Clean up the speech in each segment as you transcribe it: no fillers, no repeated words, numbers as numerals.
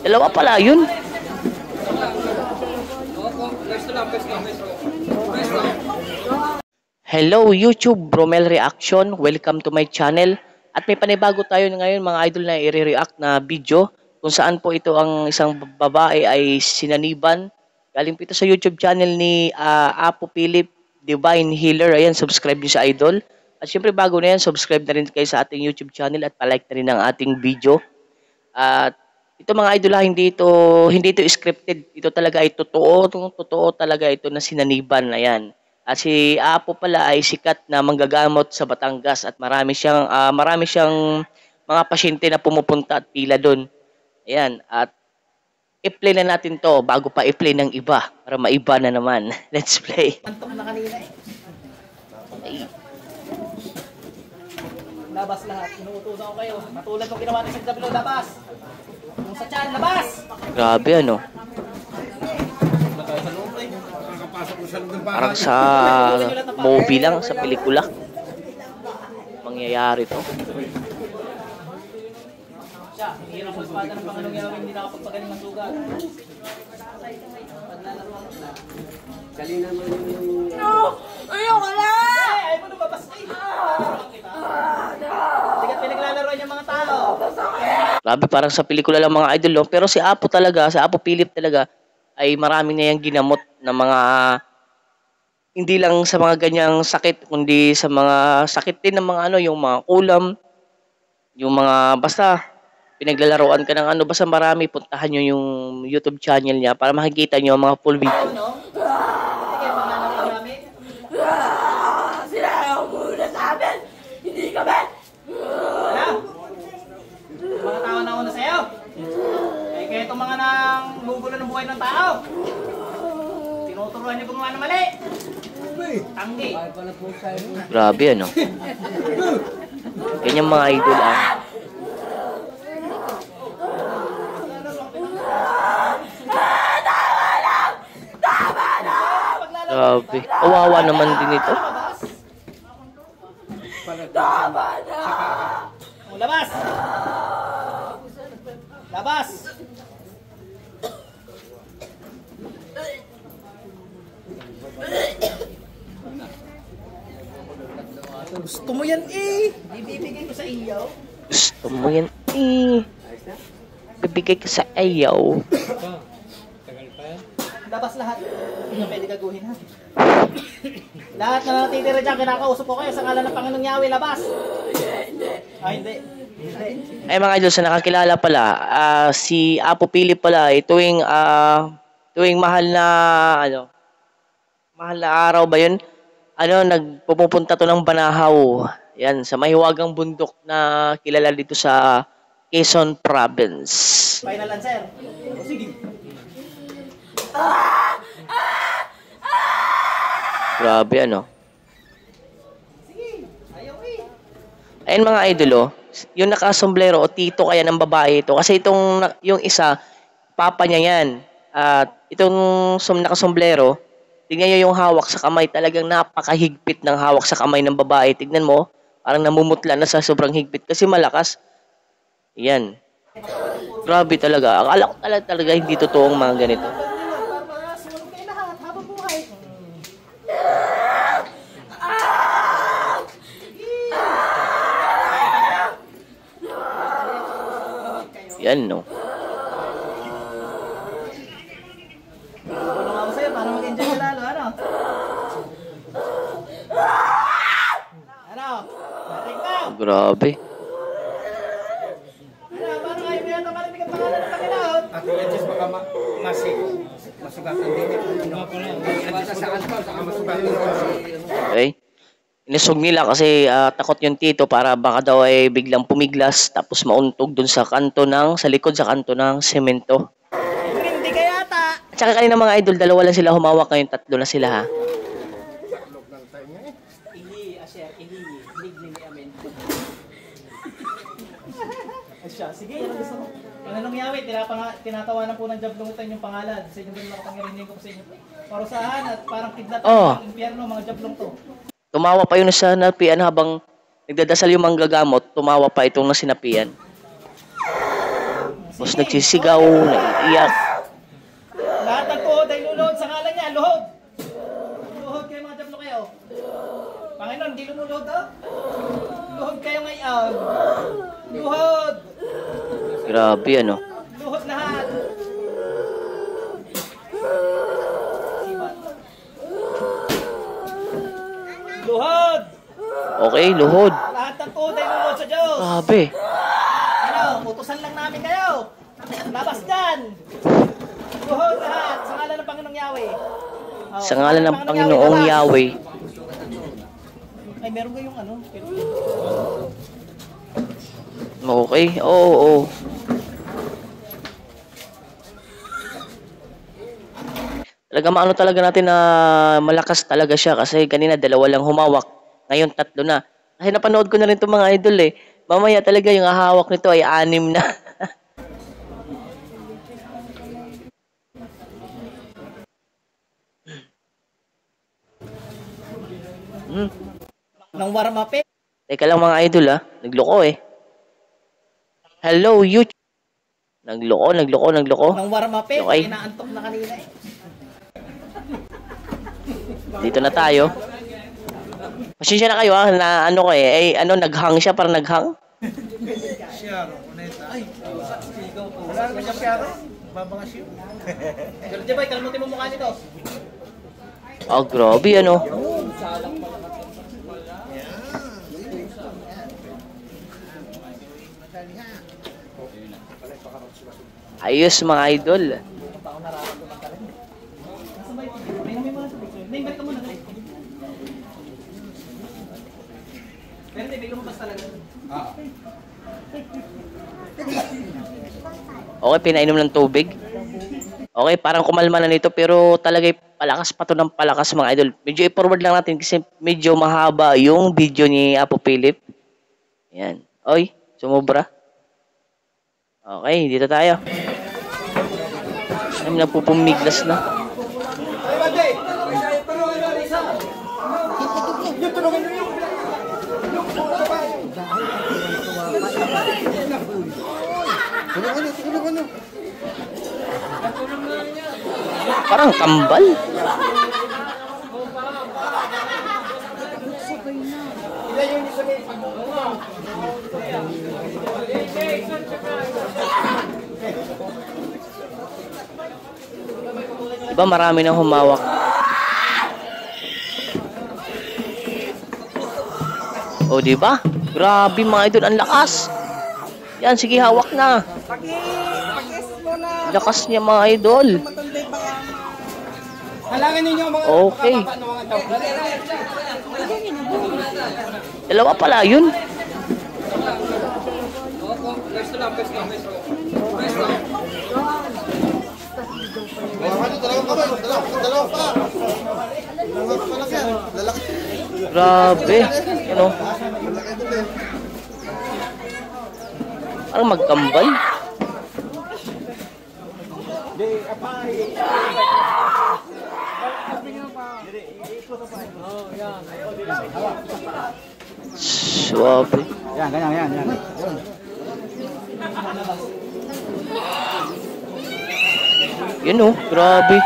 Dalawa pala yun. Hello YouTube, Bromel Reaction. Welcome to my channel. At may panibago tayo ngayon mga idol na i-react na video kung saan po ito ang isang babae ay sinaniban. Galing po ito sa YouTube channel ni Apo Philip, Divine Healer. Ayan, subscribe niyo sa idol. At syempre bago na yan, subscribe na rin kayo sa ating YouTube channel at palike na rin ang ating video. At ito mga idol, hindi ito scripted. Ito talaga ay totoo talaga ito na sinaniban. Ayan. At si Apo pala ay sikat na manggagamot sa Batangas at marami siyang mga pasyente na pumupunta at pila doon. Ayan, at i-play na natin to bago pa i-play ng iba para maiba na naman. Let's play. Antok na kanina eh. Ay. Labas lahat. Inuutosan ko kayo. Matulad ng ginawa ng SW, labas. Kung sa tiyan, labas. Grabe ano. Parang sa movie lang, sa pelikula. Mangyayari to. Siya, hirap sa espada ng Panginoong Yahweh, hindi nakapagpagaling ng sugat. Dali naman yung... No! Ayoko na! Ay mo lumabas kayo! Tigat pinaglalaroan yung mga tao. Grabe, parang sa pelikula lang mga idol. No? Pero si Apo Philip talaga, ay marami na yung ginamot na mga hindi lang sa mga ganyang sakit kundi sa mga sakit din ng mga yung mga kulam, yung mga basta pinaglalaroan ka ng basta marami. Puntahan nyo yung YouTube channel niya para makikita nyo ang mga full video. Sinayaw muna sa amin! Hindi kami! Mga tao na una sa'yo? Eh kaya itong mga nang gugulo ng buhay ng tao. Tinuturuan niyo gumawa ng mali. Tanggi. Grabe ano. Ganyan mga idol Grabe. Kawawa naman din ito. Oh, labas! Labas! Gusto mo yan eh! Ibibigay ko sa iyo. Gusto mo yan eh. Bibigay ko sa ayaw. Labas lahat. Hindi na pwede gaguhin ha. Lahat na natitira dyan, kinakausap ko kayo sa ngalan ng Panginoong Yahweh, labas! Ay, hindi. Ay mga idol, sa nakakilala pala, si Apo Philip pala ay tuwing mahal na araw ba yun? Nagpupunta to ng Banahaw. Yan, sa mahiwagang bundok na kilala dito sa Quezon Province. Final answer. O sige. Grabe ano. Sige. Ayaw eh. Ayun mga idol, yung nakasombrero o tito kaya ng babae ito. Kasi yung isa, papa niya yan. At itong nakasombrero, tignan niyo yung hawak sa kamay. Talagang napakahigpit ng hawak sa kamay ng babae. Tignan mo, parang namumutla na sa sobrang higpit. Kasi malakas. Yan. Grabe talaga. Akala ko talaga hindi totoong mga ganito. Sumunod kayo lahat habang buhay. Yan no. Tulungan ko sa'yo para mag-enjoy ka lalo, ano? Ano? Narig na! Grabe. Ano? Paano kayo may ito malamig ang pangalan ng Panginoon? At i-adjust baka masugatan din ito. I-adjust sa kanto, saka masugatan din. Okay. Inisog nila kasi takot yung tito para baka daw ay biglang pumiglas tapos mauntog dun sa likod sa kanto ng semento. Hindi ka yata! At saka kanina mga idol, dalawa lang sila humawak, ngayon tatlo na sila ha. Ihi, asya, ihi, ligling amin. Asya, sige, ano gusto mo? Panginoong Yahweh, tinatawanan po ng jablongutan yung pangalan. Sa inyong ganun makapangyarihan ko po sa inyo. Parusahan at parang kidlat ng impyerno, mga jablong to. Tumawa pa yun sa sinapian habang nagdadasal yung manggagamot, tumawa pa itong nasinapian. Tapos nagsisigaw, naiiyak. Lahat ng tuhod ay luluhod sa ngalan niya. Luhod. Luhod kayo mga jablo kayo. Panginoon, di lumuluhod ah. Luhod kayo ngayon. Luhod. Grabe ano. Luhod lahat. Luhod. Okay, luhod. Lahat ng tuhod ay luluhod sa Diyos. Grabe. Ano, utusan lang namin kayo. Labas dyan. Luhod lahat. Sa ngalan ng Panginoong Yahweh. Oh, Sa ngalan ng Panginoong labas. Yahweh. Ay, meron kayong ano? Okay, oo. Talaga maano talaga natin na malakas talaga siya kasi kanina 2 lang humawak. Ngayon 3 na. Kasi napanood ko na rin 'tong mga idol eh. Mamaya talaga yung hahawak nito ay 6 na. Nang warm up eh. Teka lang mga idol nagloko eh. Hello YouTube. Nagloko. Nang warm up eh. Okay. Inaantok na kanina eh. Dito na tayo. Pasensya na kayo na ano ko eh. Naghang siya, parang naghang. Wala naman siya piyaro. Babangas yun. Pero Jebay, kalmutin mo mukha nito. Grabe ano. Ayos mga idol. Name, balik ka muna. Pero hindi, lumabas talaga. Okay, pinainom ng tubig. Okay, parang kumalma na nito pero talaga palakas pa to ng palakas mga idol. Medyo i-forward lang natin kasi medyo mahaba yung video ni Apo Philip. Yan. Oy, sumobra. Okay, dito tayo. Ay, napupumiglas na. Ay, Bade! Yung tulungan nyo yung... Tulungan nyo. Parang kambal. Diba marami nang humawak? O diba? Grabe mga idol, ang lakas. Yan, sige hawak na. Lakas niya mga idol. Halangin ninyo mga Okay. Dalawa pala yun. Dalawa pa. Grabe. Ano? Parang magkambal. Suwabe. Yan, ganyan. Yun grabe.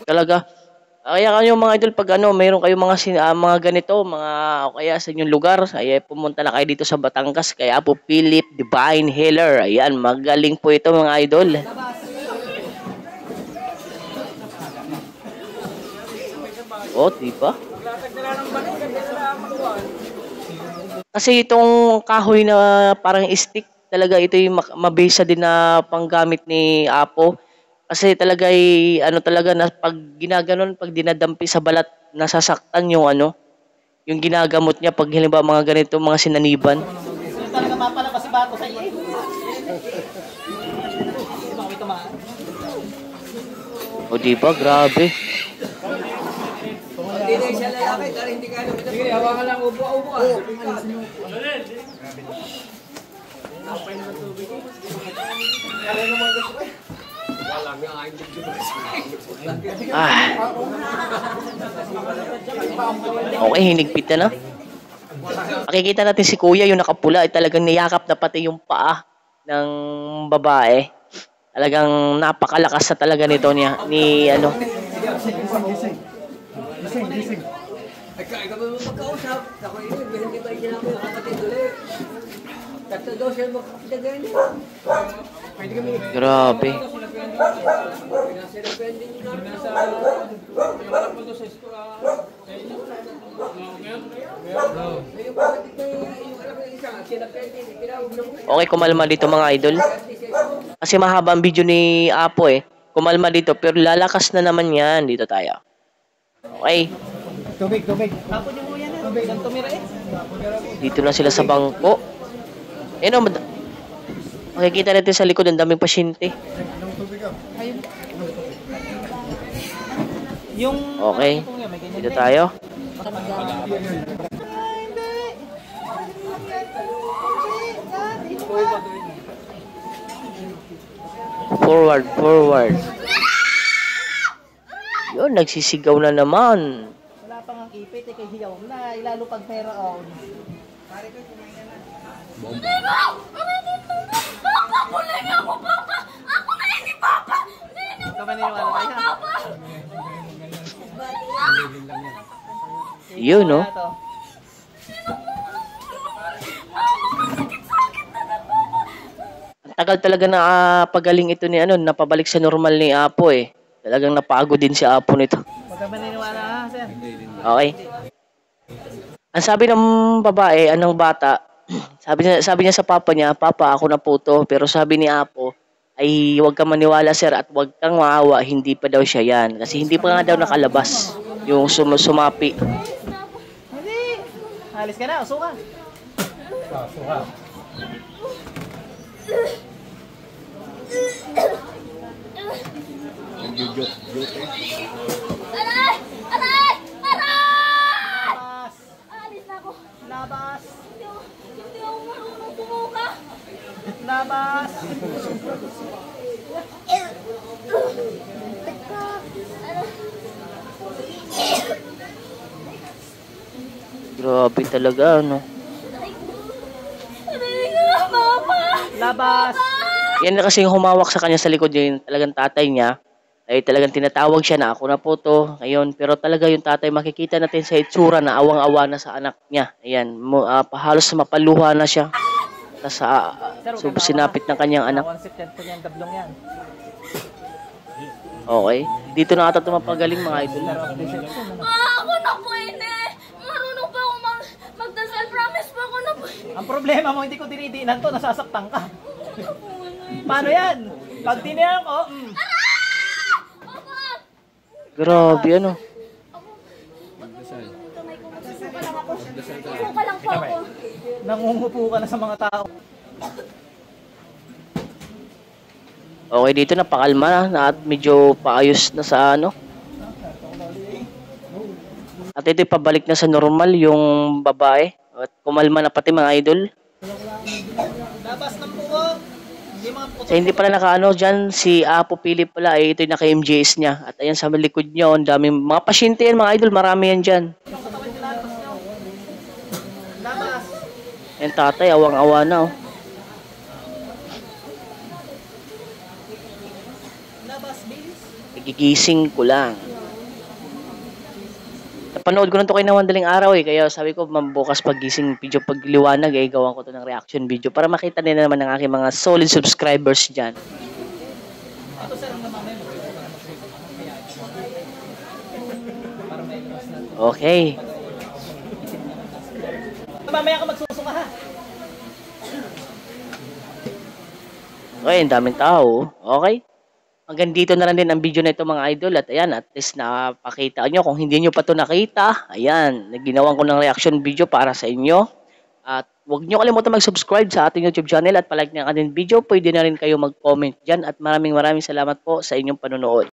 Talaga. Kaya kayo mga idol pag mayroon kayong mga ganito, mga o kaya sa inyong lugar, ay pumunta na kayo dito sa Batangas kay Apo Philip Divine Healer. Ayan, magaling po ito mga idol. Diba? Kasi itong kahoy na parang stick, talaga ito yung mabisa din na panggamit ni Apo. Kasi talaga talaga na pag ginaganon, pag dinadampi sa balat, nasasaktan yung yung ginagamot niya pag halimbawa mga ganito, mga sinaniban. Sino talaga mapalabas si Bato sa iyo eh? Di ba kami tumaan? Diba? Grabe. Hindi na siya lalaki, dahil hindi ka sige, hawakan lang, upo ka. Okay, hinigpit na. Makikita natin si kuya, yung nakapula, ay talagang niyakap na pati yung paa ng babae. Talagang napakalakas na talaga nito ni ano. Ikaw mo magkausap. Ako yun, hindi ba hindi namin nakapatid ulit. Tatlo daw siya magkakapitagayin. Pwede kami. Grabe. Okay, kumalma dito mga idol. Kasi mahaba ang video ni Apo eh. Kumalma dito, pero lalakas na naman yan. Dito tayo. Okay. Tubig. Tapon yung uyan na. Tubig. Saan tumira eh? Dito na sila sa bangko. Ayun o, makikita natin sa likod, ang daming pasyente. Yung... Okay, dito tayo. Forward. Yun, nagsisigaw na naman. Wala pang ang ipit eh, kay hiyaw na. Ilalo pag pera on. Hindi ko! Papa! Buling ako, Papa! Ako na hindi, Papa! Huwag ka maniniwala kayo ha? Yun, no? Ito. Ang tagal talaga na pagaling ito ni ano, napabalik sa normal ni Apo eh. Talagang napagod din si Apo nito. Huwag ka maniniwala ha, sir? Okay. Ang sabi ng babae, anong bata, sabi niya sa papa niya, Papa, ako na po to. Pero sabi ni Apo, ay huwag kang maniwala sir at huwag kang maawa, hindi pa daw siya yan. Kasi hindi pa nga daw nakalabas yung sumapi. Hindi! Alis ka na, uso ka. Aray! Aray! Aray! Labas! Alis na ako. Labas! Hindi ako marunong tumuka. Labas! Grabe talaga, ano. Aray nga, Papa! Labas! Yan na kasi yung humawak sa kanya sa likod niya, yung talagang tatay niya. Ay talagang tinatawag siya na ako na po to. Ngayon, pero talaga yung tatay, makikita natin sa itsura na awang-awa na sa anak niya. Ayan, halos mapaluha na siya. Tapos sinapit ng kanyang anak. Concept po niyan, dablong yan. Okay. Dito na ata tumapagaling mga idol. Ako na po ini. Marunong pa ako magdasal. Promise po ako na po. Ang problema mo, hindi ko dinidinan to, nasasaktan ka. Paano yan? Pag tinihan ko, Grabe, ano. Suka lang po ako. nangungupo ka na sa mga tao. Okay, dito napakalma na at medyo paayos na sa ano. At ito pabalik na sa normal yung babae. At kumalma na pati mga idol. Labas ng buo. Hindi mga puto. So, hindi pala nakaano dyan, si Apo Philip pala, ay ito yung naka-MJS niya. At ayan sa likod niya, ang daming mga pasyente yan mga idol, marami yan dyan. Labas. Yung tatay, awang-awa na oh. Labas, bilis. Nagigising ko lang. Napanood ko na to kayo ng madaling araw eh. Kaya sabi ko, bukas pagising video pagliwanag eh, gawan ko to ng reaction video para makita nila naman ng aking mga solid subscribers dyan. Ito sir, ang naman yun. Para may labas na. Okay. Mamaya ka magsusunga ha. Okay, ang daming tao. Okay. Hanggang dito na lang din ang video na ito mga idol. At ayan, at least napakita nyo. Kung hindi nyo pa ito nakita, ayan, naginawan ko ng reaction video para sa inyo. At huwag nyo kalimutan mag-subscribe sa ating YouTube channel at palike ng ating video. Pwede na rin kayo mag-comment dyan. At maraming salamat po sa inyong panonood.